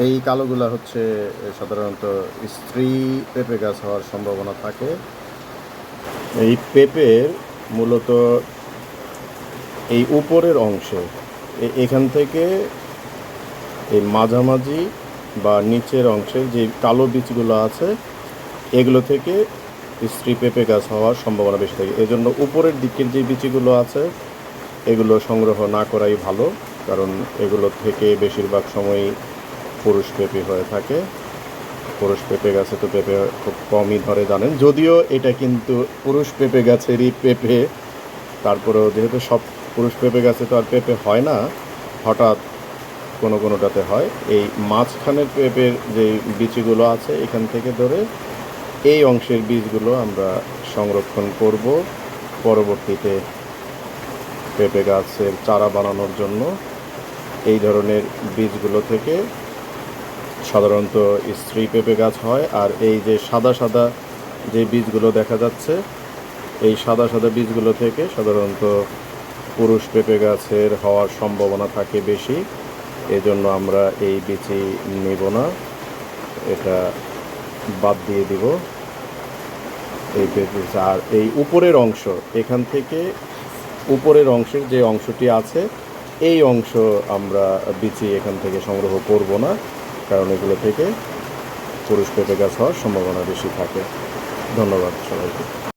এই কালোগুলা হচ্ছে সাধারণত স্ত্রী পেঁপে গাছ হওয়ার সম্ভাবনা থাকে। এই পেঁপের মূলত এই উপরের অংশে এখান থেকে এই মাঝামাঝি বা নিচের অংশের যে কালো বীজগুলো আছে এগুলো থেকে স্ত্রী পেঁপে গাছ হওয়ার সম্ভাবনা বেশি থাকে। এজন্য উপরের দিকের যে বীজগুলো আছে এগুলো সংগ্রহ না করাই ভালো, কারণ এগুলো থেকে বেশিরভাগ সময়ই পুরুষ পেঁপে হয়ে থাকে। পুরুষ পেঁপে গাছে তো পেঁপে খুব কমই ধরে জানেন, যদিও এটা কিন্তু পুরুষ পেঁপে গাছেরই পেঁপে। তারপরেও যেহেতু সব পুরুষ পেঁপে গাছে তো আর পেঁপে হয় না, হঠাৎ কোনোটাতে হয়। এই মাঝখানের পেঁপের যে বীজগুলো আছে এখান থেকে ধরে এই অংশের বীজগুলো আমরা সংরক্ষণ করব পরবর্তীতে পেঁপে গাছের চারা বানানোর জন্য। এই ধরনের বীজগুলো থেকে সাধারণত স্ত্রী পেঁপে গাছ হয়। আর এই যে সাদা সাদা যে বীজগুলো দেখা যাচ্ছে, এই সাদা সাদা বীজগুলো থেকে সাধারণত পুরুষ পেঁপে গাছের হওয়ার সম্ভাবনা থাকে বেশি। এজন্য আমরা এই বীজই নেব না, এটা বাদ দিয়ে দিব এই পেঁপে। আর এই উপরের অংশ, এখান থেকে উপরের অংশের যে অংশটি আছে এই অংশ আমরা বীজই এখান থেকে সংগ্রহ করব না, কারণ এগুলো থেকে পুরুষ পেঁপে গাছ হওয়ার সম্ভাবনা বেশি থাকে। ধন্যবাদ সবাইকে।